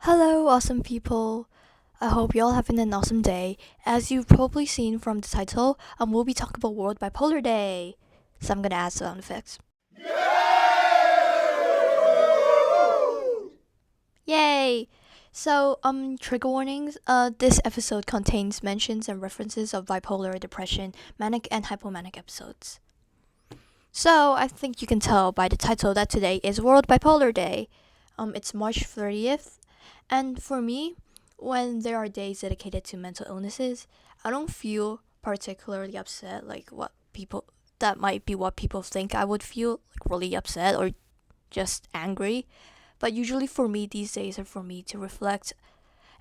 Hello, awesome people. I hope you all having an awesome day. As you've probably seen from the title, we'll be talking about World Bipolar Day. So I'm gonna add sound effects. Yay! So, trigger warnings. This episode contains mentions and references of bipolar, depression, manic, and hypomanic episodes. So, I think you can tell by the title that today is World Bipolar Day. It's March 30th, and for me, when there are days dedicated to mental illnesses, I don't feel particularly upset like that might be what people think I would feel, like really upset or just angry. But usually for me, these days are for me to reflect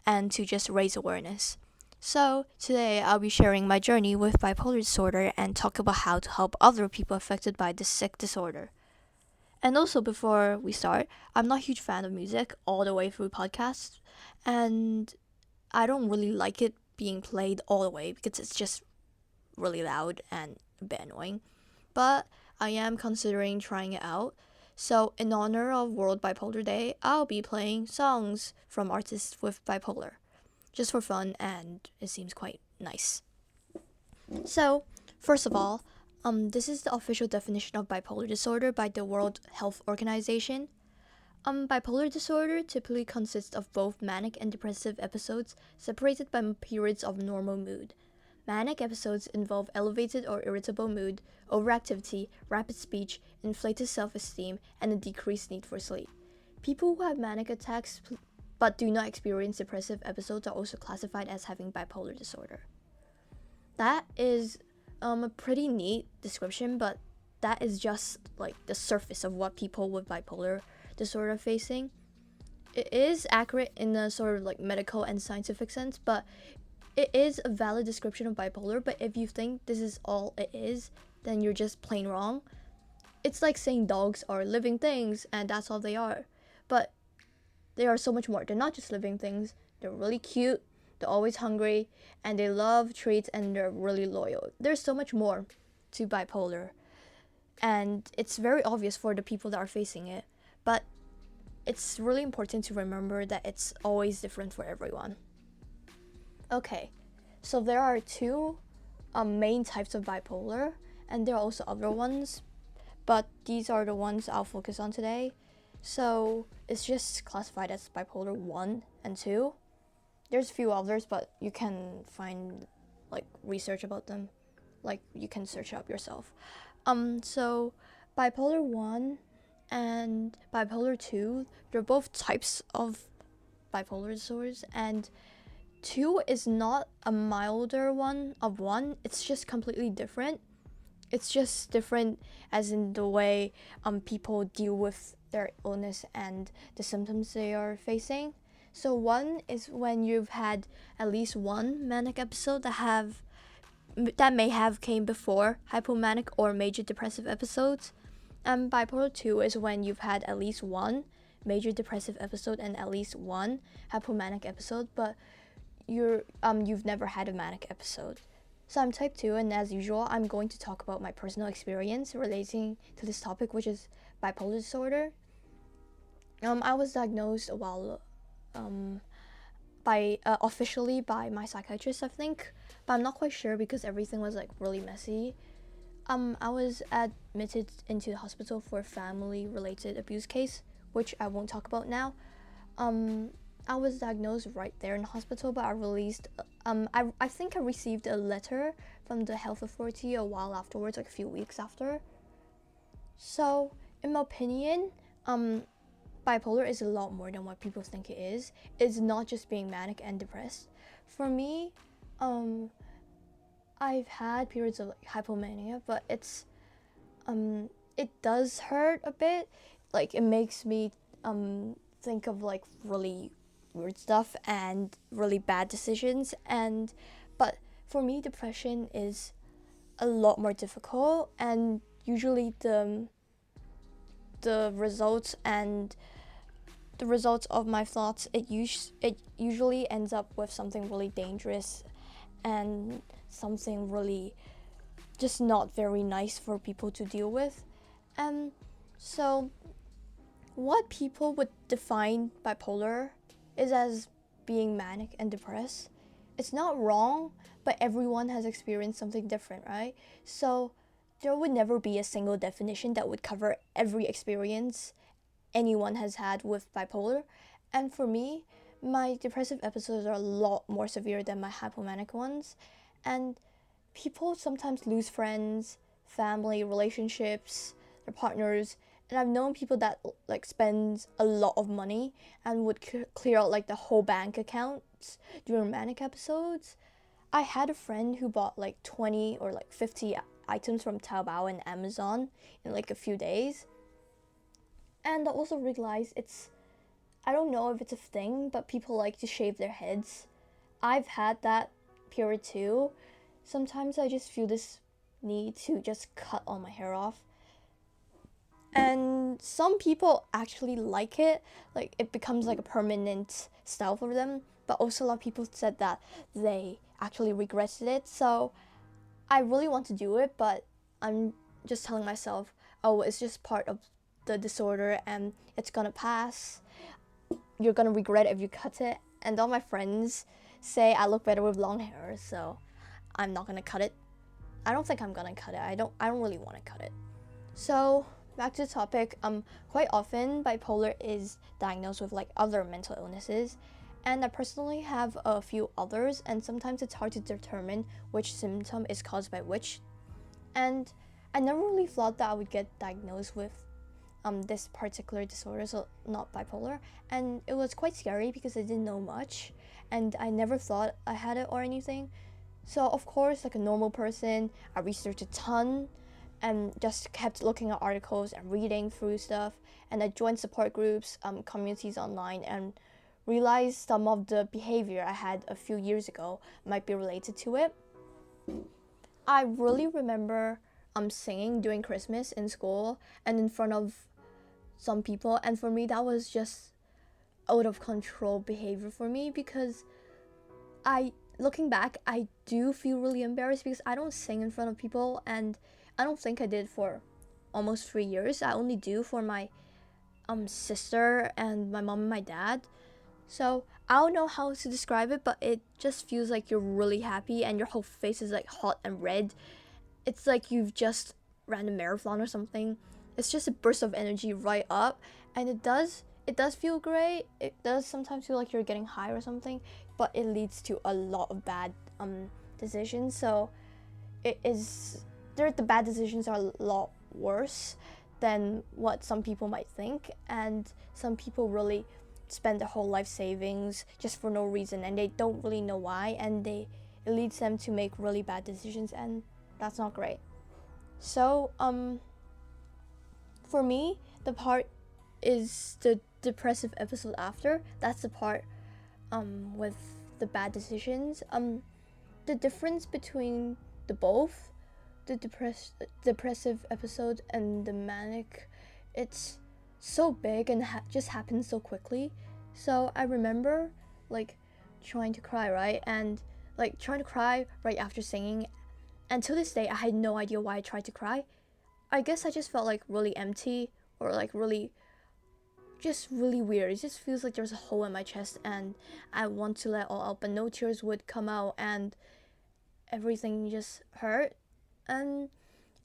and to just raise awareness. So, today I'll be sharing my journey with bipolar disorder and talk about how to help other people affected by this sick disorder. And also, before we start, I'm not a huge fan of music all the way through podcasts, and I don't really like it being played all the way because it's just really loud and a bit annoying. But I am considering trying it out. So, in honor of World Bipolar Day, I'll be playing songs from artists with bipolar, just for fun, and it seems quite nice. So, first of all, this is the official definition of bipolar disorder by the World Health Organization. Bipolar disorder typically consists of both manic and depressive episodes separated by periods of normal mood. Manic episodes involve elevated or irritable mood, overactivity, rapid speech, inflated self-esteem, and a decreased need for sleep. People who have manic attacks but do not experience depressive episodes are also classified as having bipolar disorder. That is a pretty neat description, but that is just like the surface of what people with bipolar disorder are facing. It is accurate in a sort of like medical and scientific sense, but it is a valid description of bipolar. But if you think this is all it is, then you're just plain wrong. It's like saying dogs are living things and that's all they are. But they are so much more. They're not just living things. They're really cute, they're always hungry, and they love treats, and they're really loyal. There's so much more to bipolar, and it's very obvious for the people that are facing it. But it's really important to remember that it's always different for everyone. Okay, so there are two main types of bipolar, and there are also other ones, but these are the ones I'll focus on today. So it's just classified as bipolar 1 and 2. There's a few others, but you can find like research about them. Like you can search it up yourself. So bipolar 1 and bipolar 2, they're both types of bipolar disorders, and 2 is not a milder one of 1. It's just completely different. It's just different as in the way people deal with their illness and the symptoms they are facing. So 1 is when you've had at least one manic episode that may have came before hypomanic or major depressive episodes. Bipolar 2 is when you've had at least one major depressive episode and at least one hypomanic episode, but you've never had a manic episode. So I'm type 2, and as usual, I'm going to talk about my personal experience relating to this topic, which is bipolar disorder. I was diagnosed a while officially by my psychiatrist, I think, but I'm not quite sure because everything was like really messy. I was admitted into the hospital for a family-related abuse case, which I won't talk about now. I was diagnosed right there in the hospital, but I think I received a letter from the health authority a while afterwards, like a few weeks after. So, in my opinion, bipolar is a lot more than what people think it is. It's not just being manic and depressed. For me, I've had periods of like hypomania, but it does hurt a bit. Like it makes me think of like really weird stuff and really bad decisions, but for me depression is a lot more difficult, and usually the results of my thoughts, it usually ends up with something really dangerous and something really just not very nice for people to deal with. So what people would define bipolar is as being manic and depressed. It's not wrong, but everyone has experienced something different, right? So there would never be a single definition that would cover every experience anyone has had with bipolar. And for me, my depressive episodes are a lot more severe than my hypomanic ones. And people sometimes lose friends, family, relationships, their partners. And I've known people that like spend a lot of money and would clear out like the whole bank accounts during manic episodes. I had a friend who bought like 20 or like 50 items from Taobao and Amazon in like a few days. And I also realized I don't know if it's a thing, but people like to shave their heads. I've had that period too. Sometimes I just feel this need to just cut all my hair off. And some people actually like it, like it becomes like a permanent style for them. But also a lot of people said that they actually regretted it. So I really want to do it, but I'm just telling myself, oh, it's just part of the disorder and it's gonna pass. You're gonna regret it if you cut it. And all my friends say I look better with long hair, so I'm not gonna cut it. I don't think I'm gonna cut it. I don't really want to cut it. So back to the topic. Quite often bipolar is diagnosed with like other mental illnesses, and I personally have a few others, and sometimes it's hard to determine which symptom is caused by which. And I never really thought that I would get diagnosed with this particular disorder, so not bipolar. And it was quite scary because I didn't know much, and I never thought I had it or anything. So of course, like a normal person, I researched a ton and just kept looking at articles and reading through stuff. And I joined support groups, communities online, and realized some of the behavior I had a few years ago might be related to it. I really remember singing during Christmas in school and in front of some people, and for me that was just out of control behavior for me, because looking back, I do feel really embarrassed because I don't sing in front of people, and I don't think I did for almost 3 years. I only do for my sister and my mom and my dad. So I don't know how to describe it, but it just feels like you're really happy and your whole face is like hot and red. It's like you've just ran a marathon or something. It's just a burst of energy right up, and it does feel great. It does sometimes feel like you're getting high or something, but it leads to a lot of bad decisions. So the bad decisions are a lot worse than what some people might think, and some people really spend their whole life savings just for no reason, and they don't really know why, and it leads them to make really bad decisions, and that's not great. So for me, the part is the depressive episode after. That's the part with the bad decisions. The difference between the both, the depressive episode and the manic, it's so big and just happens so quickly. So I remember like trying to cry, right? And like trying to cry right after singing. And to this day, I had no idea why I tried to cry. I guess I just felt like really empty, or like really weird. It just feels like there's a hole in my chest and I want to let all out, but no tears would come out, and everything just hurt, and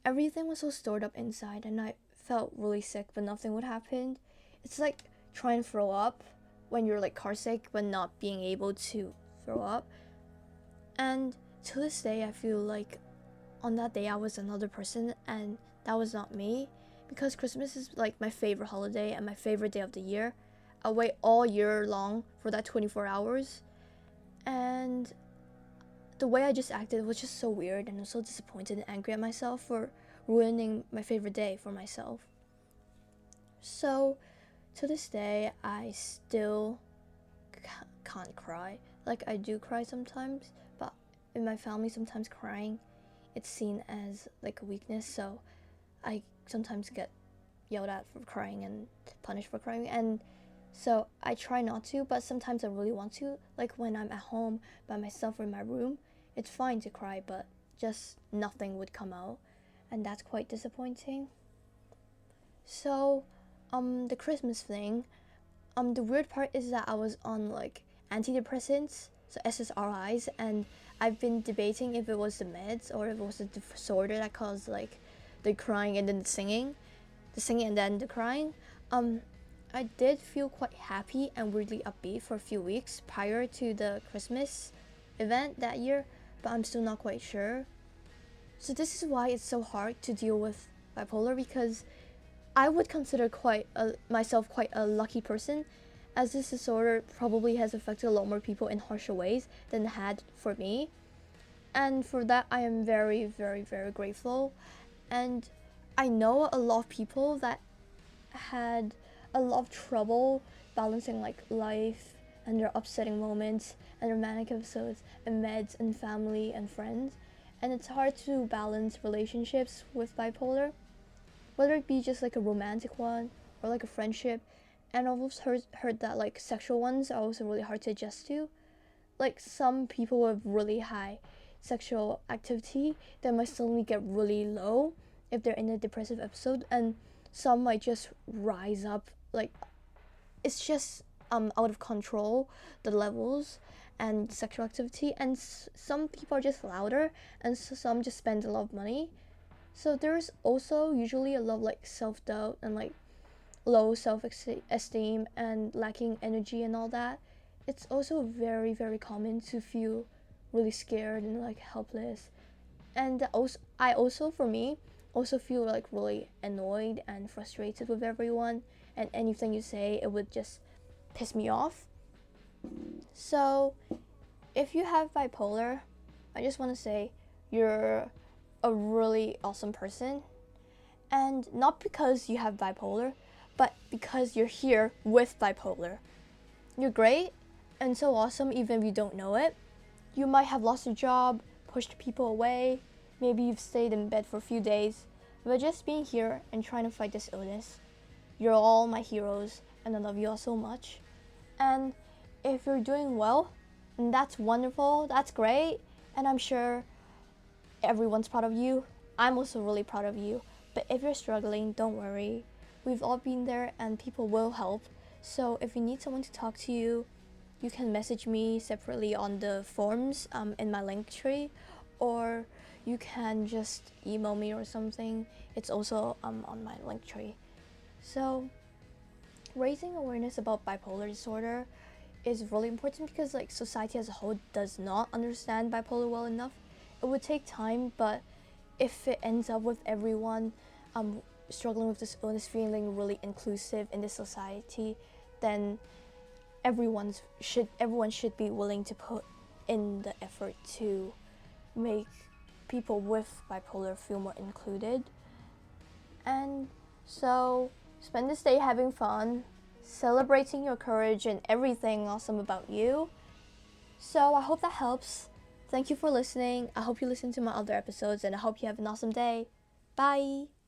everything was so stored up inside, and I felt really sick, but nothing would happen. It's like trying to throw up when you're like car sick but not being able to throw up. And to this day, I feel like on that day I was another person, and that was not me, because Christmas is like my favorite holiday and my favorite day of the year. I wait all year long for that 24 hours, and the way I just acted was just so weird, and I was so disappointed and angry at myself for ruining my favorite day for myself. So to this day, I still can't cry. Like, I do cry sometimes, but in my family, sometimes crying, it's seen as like a weakness, so I sometimes get yelled at for crying and punished for crying, and so I try not to, but sometimes I really want to. Like when I'm at home by myself or in my room, it's fine to cry, but just nothing would come out, and that's quite disappointing. So the Christmas thing, The weird part is that I was on like antidepressants, so SSRIs, and I've been debating if it was the meds or if it was a disorder that caused like the crying and then the singing and then the crying. Um, I did feel quite happy and weirdly upbeat for a few weeks prior to the Christmas event that year, but I'm still not quite sure. So this is why it's so hard to deal with bipolar, because I would consider myself quite a lucky person, as this disorder probably has affected a lot more people in harsher ways than it had for me. And for that, I am very, very, very grateful. And I know a lot of people that had a lot of trouble balancing like life and their upsetting moments and romantic episodes and meds and family and friends. And it's hard to balance relationships with bipolar, whether it be just like a romantic one or like a friendship. And I've also heard that like sexual ones are also really hard to adjust to. Like some people with really high sexual activity that might suddenly get really low if they're in a depressive episode, and some might just rise up. Like it's just out of control, the levels and sexual activity, and some people are just louder, and some just spend a lot of money. So there's also usually a lot of like self-doubt and like low self-esteem and lacking energy and all that. It's also very, very common to feel really scared and like helpless. And also, I also, for me, also feel like really annoyed and frustrated with everyone, and anything you say, it would just piss me off. So if you have bipolar, I just want to say you're a really awesome person, and not because you have bipolar, but because you're here with bipolar. You're great and so awesome even if you don't know it. You might have lost your job, pushed people away, maybe you've stayed in bed for a few days, but just being here and trying to fight this illness, you're all my heroes and I love you all so much. And if you're doing well, and that's wonderful, that's great, and I'm sure everyone's proud of you. I'm also really proud of you. But if you're struggling, don't worry. We've all been there and people will help. So if you need someone to talk to you, you can message me separately on the forms in my link tree, or you can just email me or something. It's also on my link tree. So raising awareness about bipolar disorder is really important because like society as a whole does not understand bipolar well enough. It would take time, but if it ends up with everyone struggling with this illness feeling really inclusive in this society, then everyone should be willing to put in the effort to make people with bipolar feel more included. And so spend this day having fun, celebrating your courage and everything awesome about you. So I hope that helps. Thank you for listening. I hope you listen to my other episodes, and I hope you have an awesome day. Bye!